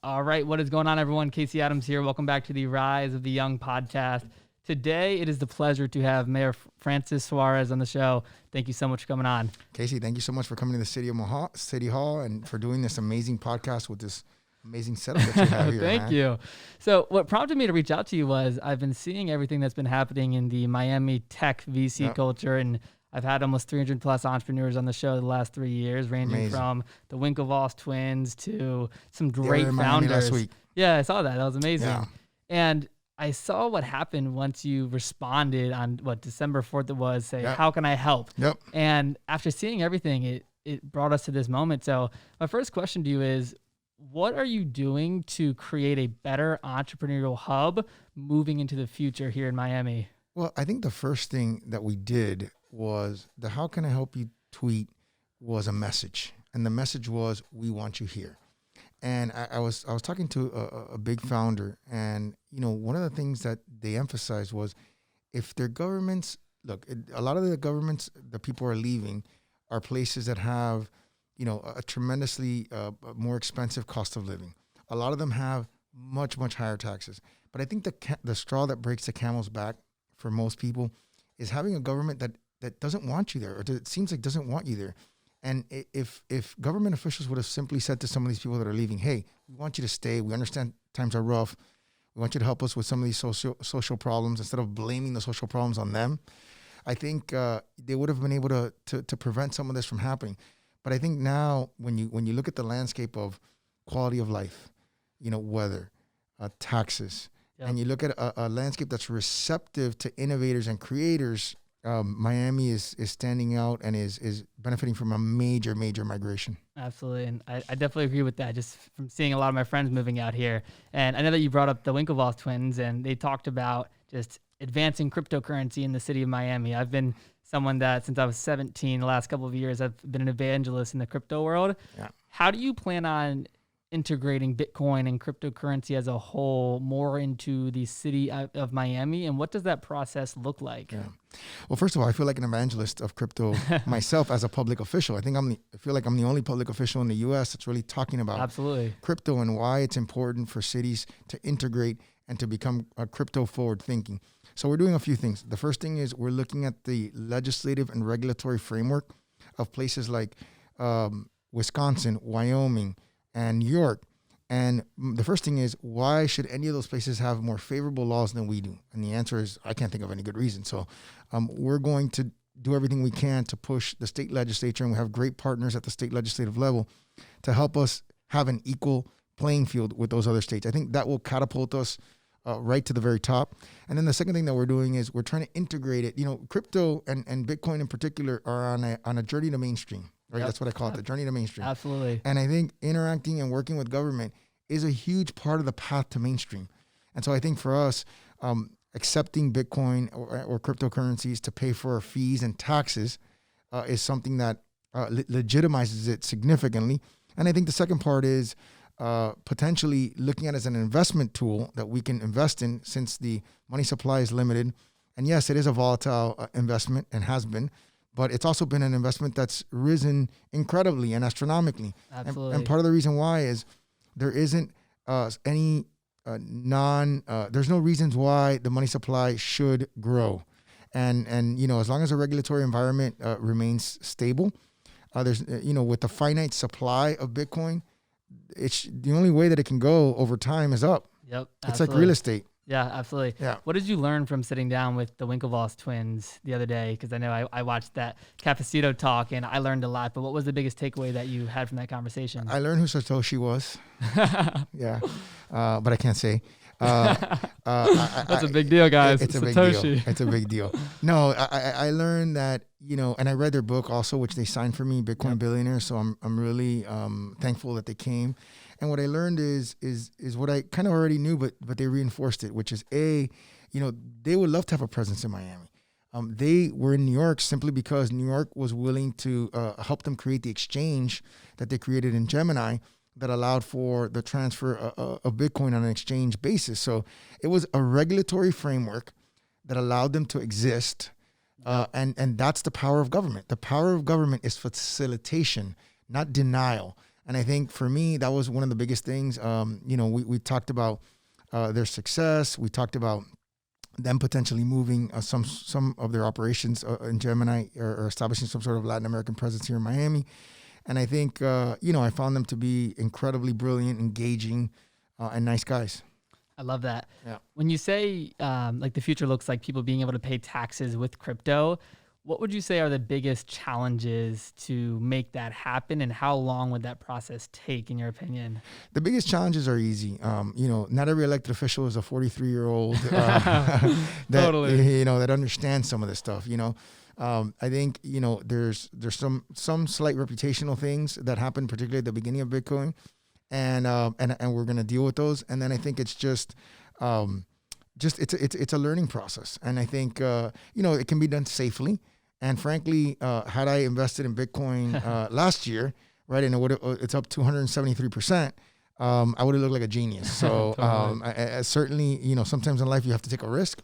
All right, what is going on, everyone? Casey Adams here. Welcome back to the Rise of the Young podcast. Today, it is the pleasure to have Mayor Francis Suarez on the show. Thank you so much for coming on. Casey, thank you so much for coming to the City Hall and for doing this amazing podcast with this amazing setup that you have here. Thank you. So what prompted me to reach out to you was I've been seeing everything that's been happening in the Miami tech VC culture, and I've had almost 300 plus entrepreneurs on the show the last 3 years, ranging from the Winklevoss twins to some great founders. Last week. Yeah, I saw that. That was amazing. Yeah. And I saw what happened once you responded on December 4th it was, say, how can I help? Yep. And after seeing everything, it brought us to this moment. So my first question to you is, what are you doing to create a better entrepreneurial hub moving into the future here in Miami? Well, I think the first thing that we did was the "How can I help you" tweet was a message. And the message was, we want you here. And I was talking to a big founder, and one of the things that they emphasized was, if their governments a lot of the governments that people are leaving are places that have a tremendously more expensive cost of living. A lot of them have much higher taxes. But I think the straw that breaks the camel's back for most people is having a government that doesn't want you there, or it seems like doesn't want you there. And if government officials would have simply said to some of these people that are leaving, hey, we want you to stay. We understand times are rough. We want you to help us with some of these social problems, instead of blaming the social problems on them, I think they would have been able to prevent some of this from happening. But I think now when you look at the landscape of quality of life, weather, taxes, and you look at a landscape that's receptive to innovators and creators, Miami is standing out and is benefiting from a major migration. Absolutely. And I definitely agree with that, just from seeing a lot of my friends moving out here. And I know that you brought up the Winklevoss twins, and they talked about just advancing cryptocurrency in the city of Miami. I've been someone that since I was 17, the last couple of years, I've been an evangelist in the crypto world. Yeah. How do you plan on integrating Bitcoin and cryptocurrency as a whole more into the city of Miami, and what does that process look like? Yeah. Well, first of all, I feel like an evangelist of crypto myself as a public official. I feel like I'm the only public official in the U.S. that's really talking about crypto and why it's important for cities to integrate and to become crypto forward thinking. So we're doing a few things. The first thing is we're looking at the legislative and regulatory framework of places like Wisconsin, Wyoming, and New York. And the first thing is, why should any of those places have more favorable laws than we do? And the answer is, I can't think of any good reason. So we're going to do everything we can to push the state legislature, and we have great partners at the state legislative level to help us have an equal playing field with those other states. I think that will catapult us right to the very top. And then the second thing that we're doing is we're trying to integrate it. Crypto and Bitcoin in particular are on a journey to mainstream. Right, that's what I call it, the journey to mainstream. Absolutely. And I think interacting and working with government is a huge part of the path to mainstream. And so I think for us, accepting Bitcoin or cryptocurrencies to pay for our fees and taxes is something that legitimizes it significantly. And I think the second part is potentially looking at it as an investment tool that we can invest in, since the money supply is limited. And yes, it is a volatile investment and has been, but it's also been an investment that's risen incredibly and astronomically. Absolutely. And part of the reason why is there isn't there's no reasons why the money supply should grow. And as long as the regulatory environment remains stable, there's with the finite supply of Bitcoin, it's the only way that it can go over time is up. Yep. It's absolutely like real estate. Yeah, absolutely. Yeah. What did you learn from sitting down with the Winklevoss twins the other day? Because I know I watched that Cafecito talk and I learned a lot, but what was the biggest takeaway that you had from that conversation? I learned who Satoshi was. Yeah. But I can't say. That's a big deal, guys. It's a big deal. It's a big deal. No, I learned that, and I read their book also, which they signed for me, Bitcoin Billionaire. So I'm really thankful that they came. And what I learned is what I kind of already knew, but they reinforced it, which is they would love to have a presence in Miami. They were in New York simply because New York was willing to help them create the exchange that they created in Gemini that allowed for the transfer of Bitcoin on an exchange basis. So it was a regulatory framework that allowed them to exist. And that's the power of government. The power of government is facilitation, not denial. And I think for me, that was one of the biggest things. We talked about their success. We talked about them potentially moving some of their operations in Gemini or establishing some sort of Latin American presence here in Miami. And I think, I found them to be incredibly brilliant, engaging, and nice guys. I love that. Yeah. When you say like the future looks like people being able to pay taxes with crypto, what would you say are the biggest challenges to make that happen, and how long would that process take, in your opinion? The biggest challenges are easy. Not every elected official is a 43-year-old that Totally. that understands some of this stuff. I think there's some slight reputational things that happen, particularly at the beginning of Bitcoin, and we're gonna deal with those. And then I think it's just it's a learning process, and I think it can be done safely. And frankly, had I invested in Bitcoin last year, right, and it's up 273%, I would have looked like a genius. So Totally. I certainly, sometimes in life you have to take a risk,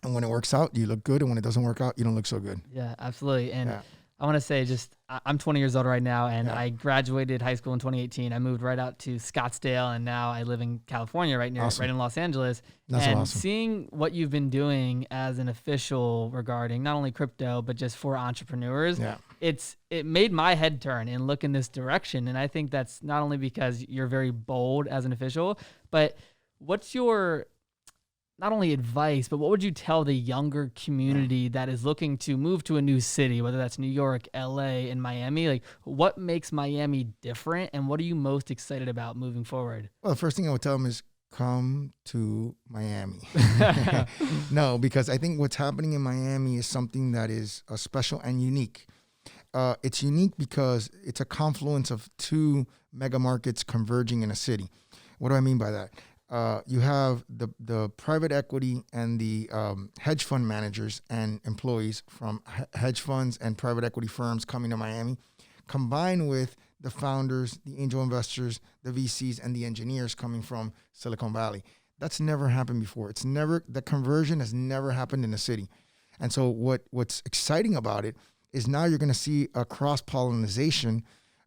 and when it works out, you look good, and when it doesn't work out, you don't look so good. Yeah, absolutely. And Yeah. I want to say I'm 20 years old right now, and Yeah. I graduated high school in 2018. I moved right out to Scottsdale, and now I live in California, right Awesome. in Los Angeles. That's and awesome. seeing what you've been doing as an official regarding not only crypto, but just for entrepreneurs, Yeah. it made my head turn and look in this direction. And I think that's not only because you're very bold as an official, but what's your not only advice, but what would you tell the younger community that is looking to move to a new city, whether that's New York, LA, and Miami? Like, what makes Miami different, and what are you most excited about moving forward? Well, the first thing I would tell them is come to Miami. No, because I think what's happening in Miami is something that is special and unique. It's unique because it's a confluence of two mega markets converging in a city. What do I mean by that? You have the private equity and the hedge fund managers and employees from hedge funds and private equity firms coming to Miami, combined with the founders, the angel investors, the VCs, and the engineers coming from Silicon Valley. That's never happened before. The conversion has never happened in a city. And so what's exciting about it is now you're going to see a cross-pollination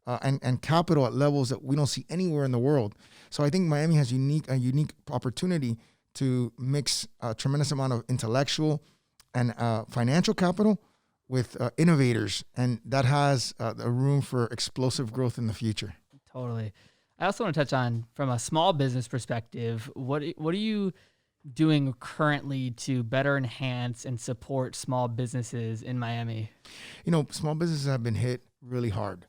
and capital at levels that we don't see anywhere in the world. So I think Miami has a unique opportunity to mix a tremendous amount of intellectual and financial capital with innovators, and that has a room for explosive growth in the future. Totally. I also want to touch on, from a small business perspective, what are you doing currently to better enhance and support small businesses in Miami? Small businesses have been hit really hard.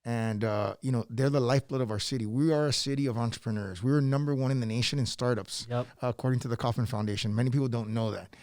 And, they're the lifeblood of our city. We are a city of entrepreneurs. We were number one in the nation in startups, Yep. According to the Kauffman Foundation. Many people don't know that.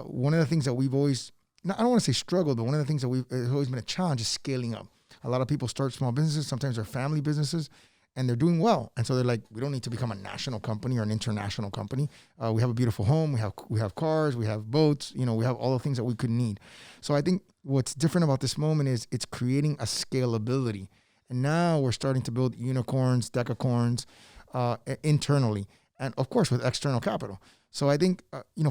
One of the things that we've always, I don't want to say struggled, but one of the things that it's always been a challenge is scaling up. A lot of people start small businesses. Sometimes they're family businesses, and they're doing well. And so they're like, we don't need to become a national company or an international company. We have a beautiful home. We have cars. We have boats. We have all the things that we could need. So I think what's different about this moment is it's creating a scalability. And now we're starting to build unicorns, decacorns internally, and of course with external capital. So I think,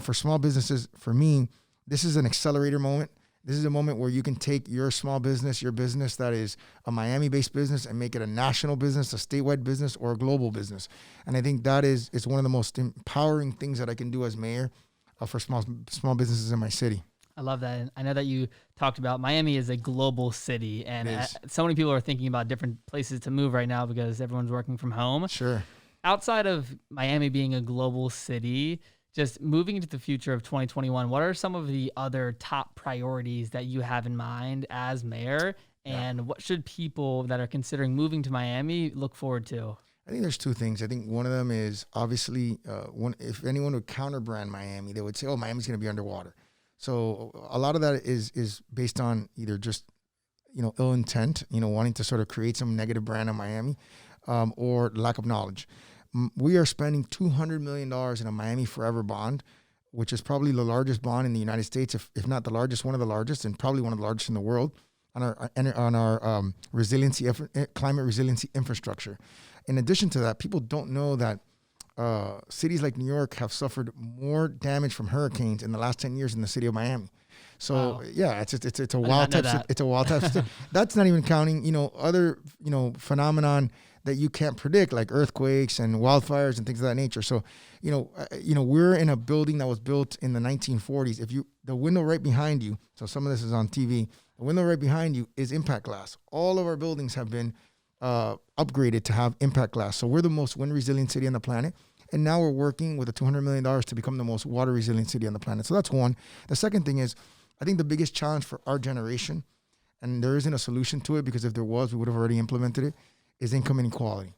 for small businesses, for me, this is an accelerator moment. This is a moment where you can take your small business, your business that is a Miami-based business, and make it a national business, a statewide business, or a global business. And I think that is one of the most empowering things that I can do as mayor for small businesses in my city. I love that. And I know that you talked about Miami is a global city, and It is. so many people are thinking about different places to move right now because everyone's working from home. Sure. Outside of Miami being a global city, just moving into the future of 2021, what are some of the other top priorities that you have in mind as mayor? And what should people that are considering moving to Miami look forward to? I think there's two things. I think one of them is obviously, if anyone would counterbrand Miami, they would say, oh, Miami's going to be underwater. So a lot of that is based on either just, ill intent, wanting to sort of create some negative brand on Miami, or lack of knowledge. We are spending $200 million in a Miami Forever bond, which is probably the largest bond in the United States, if not the largest, one of the largest, and probably one of the largest in the world, on our climate resiliency infrastructure. In addition to that, people don't know that cities like New York have suffered more damage from hurricanes in the last 10 years than the city of Miami. So Wow. yeah, it's a I did wild not know type. that. It's a wild type. That's not even counting, other, phenomenon that you can't predict, like earthquakes and wildfires and things of that nature. So, we're in a building that was built in the 1940s. The window right behind you, so some of this is on TV, the window right behind you is impact glass. All of our buildings have been upgraded to have impact glass. So we're the most wind resilient city on the planet. And now we're working with a $200 million to become the most water resilient city on the planet. So that's one. The second thing is, I think the biggest challenge for our generation, and there isn't a solution to it because if there was, we would have already implemented it, is income inequality.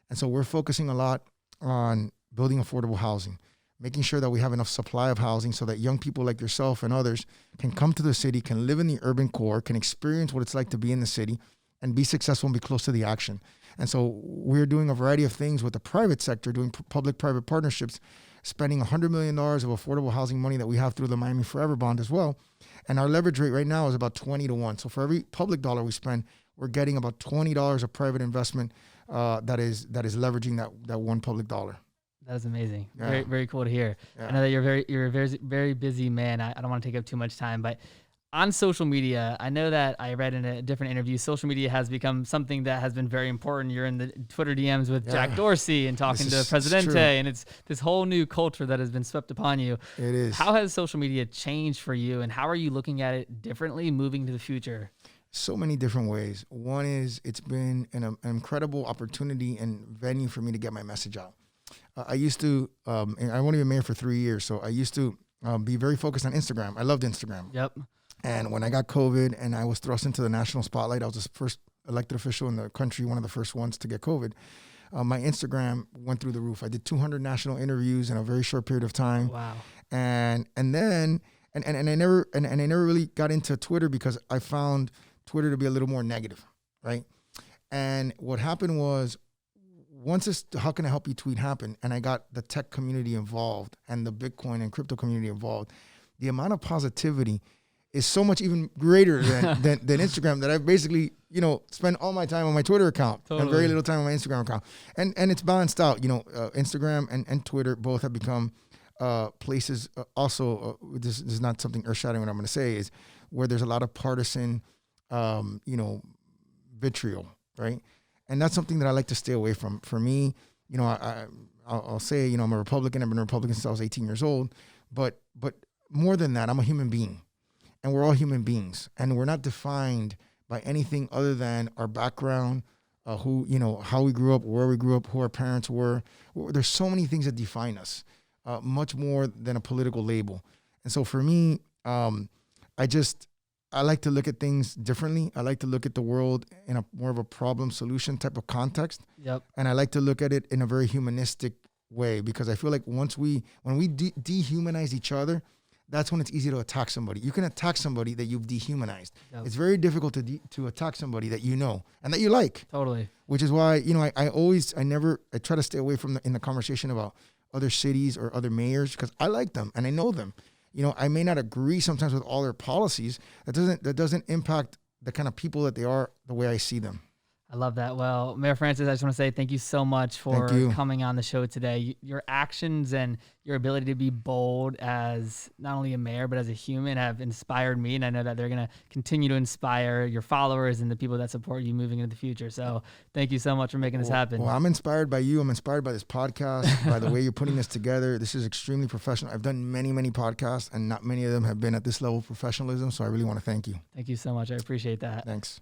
And so we're focusing a lot on building affordable housing, making sure that we have enough supply of housing so that young people like yourself and others can come to the city, can live in the urban core, can experience what it's like to be in the city and be successful and be close to the action. And so we're doing a variety of things with the private sector, doing public-private partnerships, spending $100 million of affordable housing money that we have through the Miami Forever Bond as well. And our leverage rate right now is about 20 to 1. So for every public dollar we spend, we're getting about $20 of private investment that is leveraging that one public dollar. That is amazing. Yeah. Very, very cool to hear. Yeah. I know that you're a very, very busy man. I don't want to take up too much time, but on social media, I know that I read in a different interview, social media has become something that has been very important. You're in the Twitter DMs with Jack Dorsey and talking to Presidente, and it's this whole new culture that has been swept upon you. It is. How has social media changed for you, and how are you looking at it differently moving to the future? So many different ways. One is it's been an incredible opportunity and venue for me to get my message out. I used to, and I only been mayor for 3 years, so I used to be very focused on Instagram. I loved Instagram. Yep. And when I got COVID and I was thrust into the national spotlight, I was the first elected official in the country, one of the first ones to get COVID. My Instagram went through the roof. I did 200 national interviews in a very short period of time. Wow. And then I never really got into Twitter because I found Twitter to be a little more negative, right? And what happened was, once this how can I help you tweet happened, and I got the tech community involved and the Bitcoin and crypto community involved, the amount of positivity is so much even greater than Instagram that I've basically, spent all my time on my Twitter account and very little time on my Instagram account. And it's balanced out, Instagram and Twitter both have become places this is not something earth-shattering what I'm going to say, is where there's a lot of partisan, vitriol, right? And that's something that I like to stay away from. For me, I'll say, I'm a Republican. I've been a Republican since I was 18 years old. But more than that, I'm a human being. And we're all human beings. And we're not defined by anything other than our background, how we grew up, where we grew up, who our parents were. There's so many things that define us, much more than a political label. And so for me, I like to look at things differently. I like to look at the world in a more of a problem solution type of context. Yep. And I like to look at it in a very humanistic way, because I feel like when we dehumanize each other, that's when it's easy to attack somebody. You can attack somebody that you've dehumanized. Yep. It's very difficult to attack somebody that you know and that you like. Totally. Which is why, I try to stay away from in the conversation about other cities or other mayors, because I like them and I know them. I may not agree sometimes with all their policies. That doesn't impact the kind of people that they are the way I see them. I love that. Well, Mayor Francis, I just want to say thank you so much for coming on the show today. Your actions and your ability to be bold as not only a mayor, but as a human have inspired me. And I know that they're going to continue to inspire your followers and the people that support you moving into the future. So thank you so much for making this happen. Well, I'm inspired by you. I'm inspired by this podcast, by the way you're putting this together. This is extremely professional. I've done many, many podcasts, and not many of them have been at this level of professionalism. So I really want to thank you. Thank you so much. I appreciate that. Thanks.